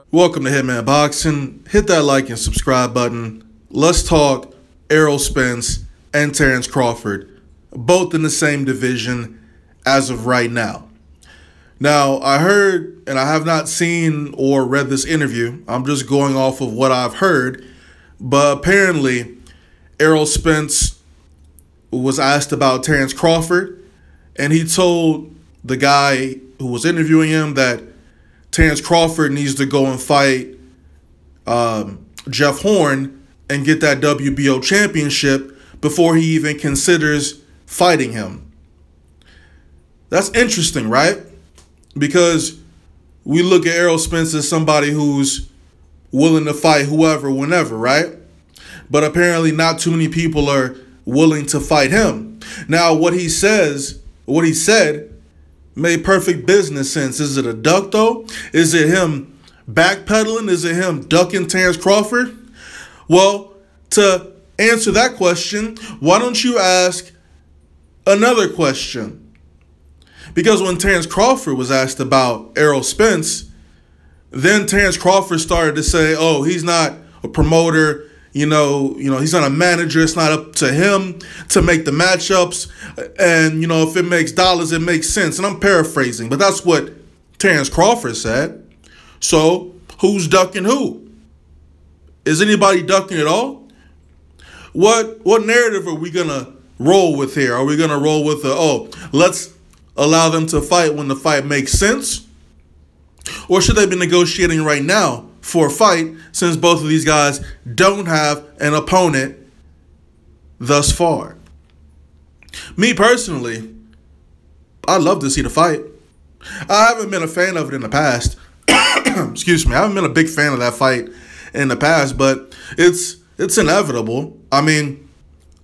Welcome to Hitman Boxing. Hit that like and subscribe button. Let's talk Errol Spence and Terence Crawford, both in the same division as of right now. Now, I heard, and I have not seen or read this interview. I'm just going off of what I've heard. But apparently, Errol Spence was asked about Terence Crawford, and he told the guy who was interviewing him that Terence Crawford needs to go and fight Jeff Horn and get that WBO championship before he even considers fighting him. That's interesting, right? Because we look at Errol Spence as somebody who's willing to fight whoever, whenever, right? But apparently not too many people are willing to fight him. Now, what he said made perfect business sense. Is it a duck, though? Is it him backpedaling? Is it him ducking Terence Crawford? Well, to answer that question, why don't you ask another question? Because when Terence Crawford was asked about Errol Spence, then Terence Crawford started to say, oh, he's not a promoter. You know, he's not a manager. It's not up to him to make the matchups. And, if it makes dollars, it makes sense. And I'm paraphrasing, but that's what Terence Crawford said. So who's ducking who? Is anybody ducking at all? What narrative are we going to roll with here? Are we going to roll with let's allow them to fight when the fight makes sense? Or should they be negotiating right now for a fight, since both of these guys don't have an opponent thus far? Me personally, I'd love to see the fight. I haven't been a fan of it in the past. Excuse me. I haven't been a big fan of that fight in the past, but it's inevitable. I mean,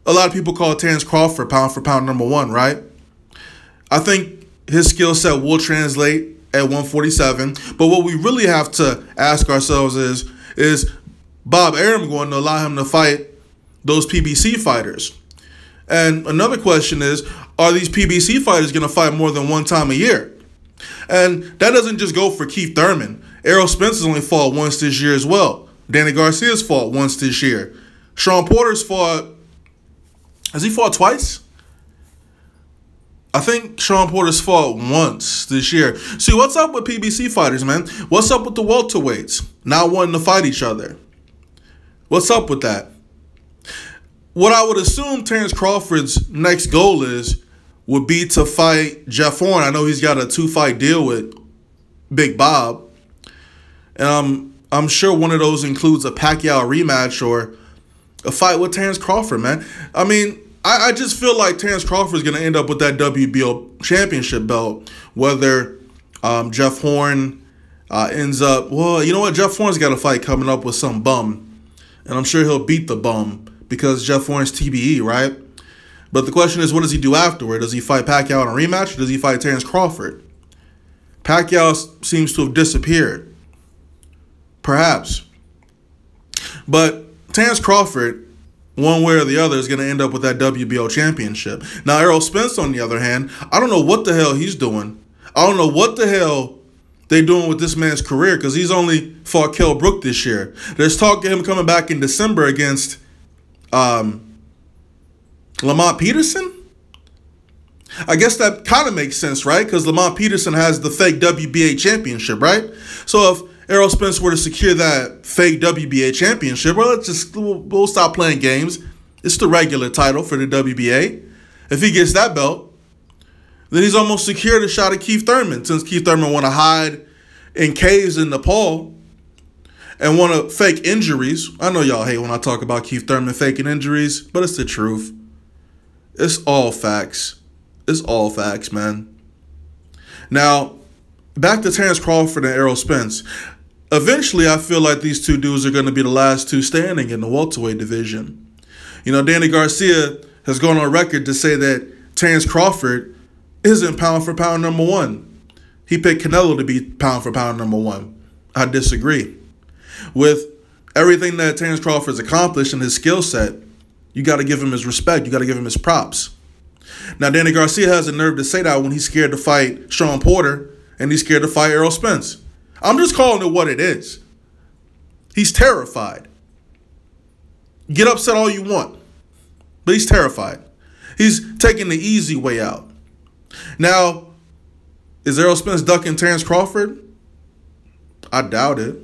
a lot of people call Terence Crawford pound for pound #1, right? I think his skill set will translate at 147. But what we really have to ask ourselves is Bob Arum going to allow him to fight those PBC fighters? And another question is, are these PBC fighters going to fight more than one time a year? And that doesn't just go for Keith Thurman. Errol Spence has only fought once this year as well. Danny Garcia's fought once this year. Sean Porter's fought, has he fought twice? I think Sean Porter's fought once this year. See, what's up with PBC fighters, man? What's up with the welterweights not wanting to fight each other? What's up with that? What I would assume Terence Crawford's next goal would be to fight Jeff Horn. I know he's got a 2-fight deal with Big Bob. And I'm sure one of those includes a Pacquiao rematch or a fight with Terence Crawford, man. I mean, I just feel like Terence Crawford is going to end up with that WBO championship belt, whether Jeff Horn ends up, well, you know what? Jeff Horn's got a fight coming up with some bum, and I'm sure he'll beat the bum because Jeff Horn's TBE, right? But the question is, what does he do afterward? Does he fight Pacquiao in a rematch, or does he fight Terence Crawford? Pacquiao seems to have disappeared. Perhaps. But Terence Crawford, one way or the other, is going to end up with that WBO championship. Now, Errol Spence, on the other hand, I don't know what the hell he's doing. I don't know what the hell they're doing with this man's career, because he's only fought Kell Brook this year. There's talk of him coming back in December against Lamont Peterson. I guess that kind of makes sense, right? Because Lamont Peterson has the fake WBA championship, right? So if Errol Spence were to secure that fake WBA championship, well, we'll stop playing games. It's the regular title for the WBA. If he gets that belt, then he's almost secured a shot at Keith Thurman, since Keith Thurman want to hide in caves in Nepal and want to fake injuries. I know y'all hate when I talk about Keith Thurman faking injuries, but it's the truth. It's all facts. It's all facts, man. Now, back to Terence Crawford and Errol Spence. Eventually, I feel like these two dudes are going to be the last two standing in the welterweight division. Danny Garcia has gone on record to say that Terence Crawford isn't pound for pound #1. He picked Canelo to be pound for pound #1. I disagree. With everything that Terence Crawford's accomplished in his skill set, you got to give him his respect. You got to give him his props. Now, Danny Garcia has the nerve to say that when he's scared to fight Sean Porter and he's scared to fight Errol Spence. I'm just calling it what it is. He's terrified. Get upset all you want, but he's terrified. He's taking the easy way out. Now, is Errol Spence ducking Terence Crawford? I doubt it.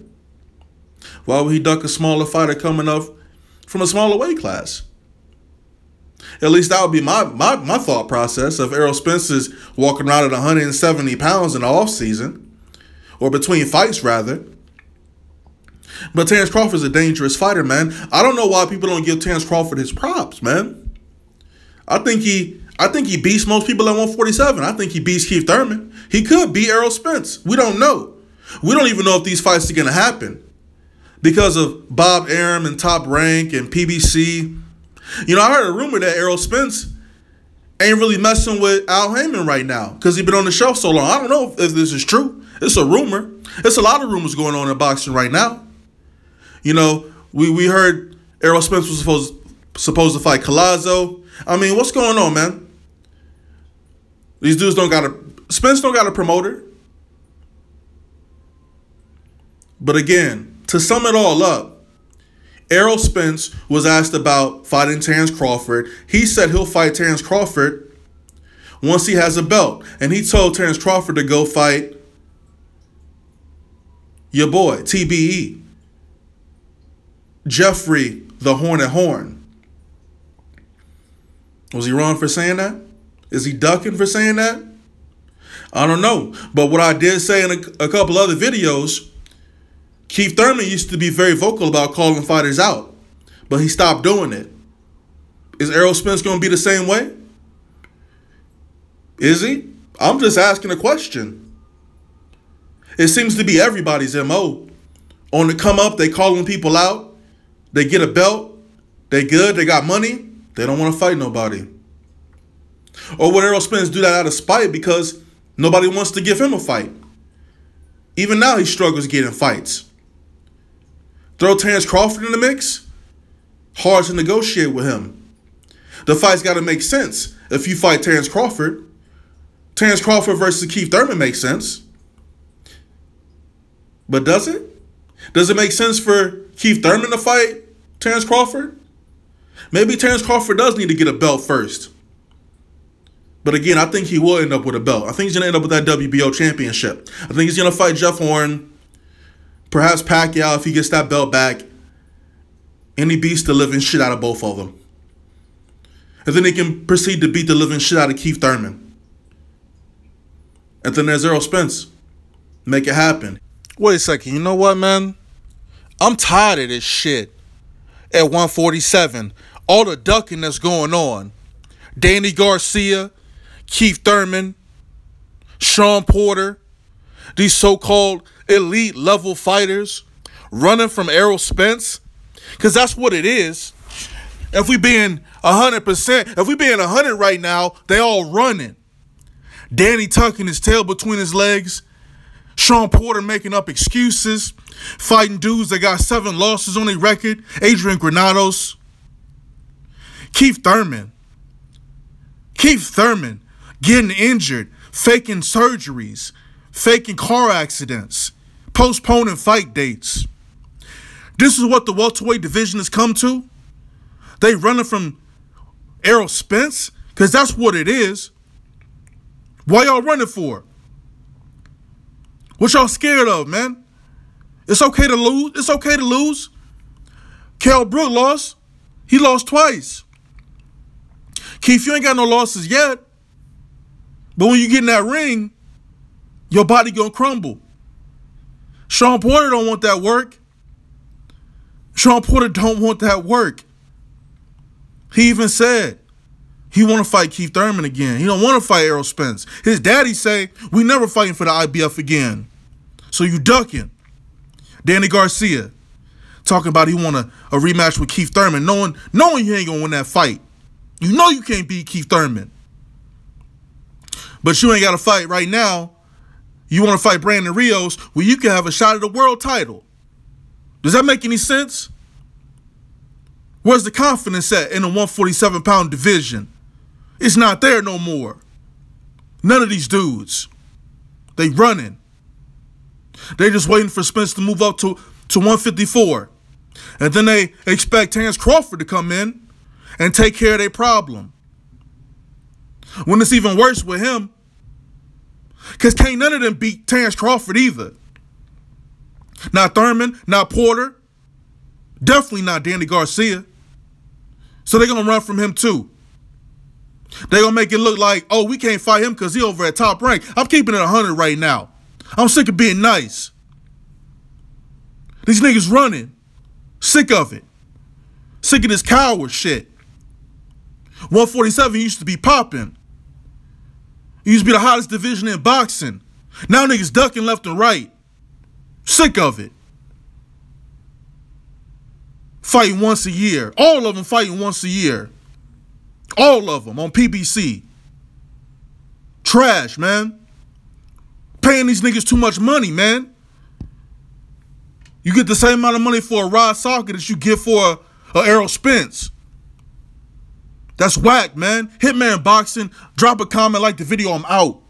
Why would he duck a smaller fighter coming up from a smaller weight class? At least that would be my thought process. If Errol Spence is walking around at 170 pounds in the offseason, or between fights rather. But Terence Crawford's a dangerous fighter, man. I don't know why people don't give Terence Crawford his props, man. I think he beats most people at 147. I think he beats Keith Thurman. He could beat Errol Spence. We don't know. We don't even know if these fights are going to happen because of Bob Arum and Top Rank and PBC. You know, I heard a rumor that Errol Spence ain't really messing with Al Heyman right now because he's been on the show so long. I don't know if this is true. It's a rumor. It's a lot of rumors going on in boxing right now. You know, we heard Errol Spence was supposed to fight Collazo. I mean, what's going on, man? These dudes Spence don't got a promoter. But again, to sum it all up, Errol Spence was asked about fighting Terence Crawford. He said he'll fight Terence Crawford once he has a belt. And he told Terence Crawford to go fight your boy, TBE. Jeffrey the Hornet Horn. Was he wrong for saying that? Is he ducking for saying that? I don't know. But what I did say in a couple other videos, Keith Thurman used to be very vocal about calling fighters out, but he stopped doing it. Is Errol Spence going to be the same way? Is he? I'm just asking a question. It seems to be everybody's MO. On the come up, they calling people out. They get a belt. They good. They got money. They don't want to fight nobody. Or would Errol Spence do that out of spite because nobody wants to give him a fight? Even now, he struggles getting fights. Throw Terence Crawford in the mix? Hard to negotiate with him. The fight's got to make sense. If you fight Terence Crawford versus Keith Thurman makes sense. But does it? Does it make sense for Keith Thurman to fight Terence Crawford? Maybe Terence Crawford does need to get a belt first. But again, I think he will end up with a belt. I think he's going to end up with that WBO championship. I think he's going to fight Jeff Horn, perhaps Pacquiao if he gets that belt back, and he beats the living shit out of both of them. And then he can proceed to beat the living shit out of Keith Thurman. And then there's Errol Spence. Make it happen. Wait a second. You know what, man? I'm tired of this shit. At 147, all the ducking that's going on. Danny Garcia, Keith Thurman, Sean Porter, these so-called elite level fighters running from Errol Spence. Because that's what it is. If we being 100%, if we being 100 right now, they all running. Danny tucking his tail between his legs. Sean Porter making up excuses. Fighting dudes that got 7 losses on their record. Adrian Granados. Keith Thurman getting injured, faking surgeries, faking car accidents, postponing fight dates. This is what the welterweight division has come to? They running from Errol Spence? Because that's what it is. Why y'all running for? What y'all scared of, man? It's okay to lose. It's okay to lose. Kell Brook lost. He lost twice. Keith, you ain't got no losses yet. But when you get in that ring, your body gonna crumble. Sean Porter don't want that work. Sean Porter don't want that work. He even said he want to fight Keith Thurman again. He don't want to fight Errol Spence. His daddy say, we never fighting for the IBF again. So you ducking. Danny Garcia talking about he want a rematch with Keith Thurman, knowing you ain't gonna win that fight. You know you can't beat Keith Thurman. But you ain't got to fight right now. You want to fight Brandon Rios where you can have a shot at the world title. Does that make any sense? Where's the confidence at in the 147-pound division? It's not there no more. None of these dudes. They running. They just waiting for Spence to move up to to 154. And then they expect Terence Crawford to come in and take care of their problem. When it's even worse with him, because can't none of them beat Terence Crawford either. Not Thurman, not Porter, definitely not Danny Garcia. So they're going to run from him too. They're going to make it look like, oh, we can't fight him because he over at Top Rank. I'm keeping it 100 right now. I'm sick of being nice. These niggas running. Sick of it. Sick of this coward shit. 147 used to be popping. It used to be the hottest division in boxing. Now niggas ducking left and right. Sick of it. Fighting once a year. All of them fighting once a year. All of them on PBC. Trash, man. Paying these niggas too much money, man. You get the same amount of money for a Rod Socket as you get for a Errol Spence. That's whack, man. Hitman Boxing. Drop a comment, like the video. I'm out.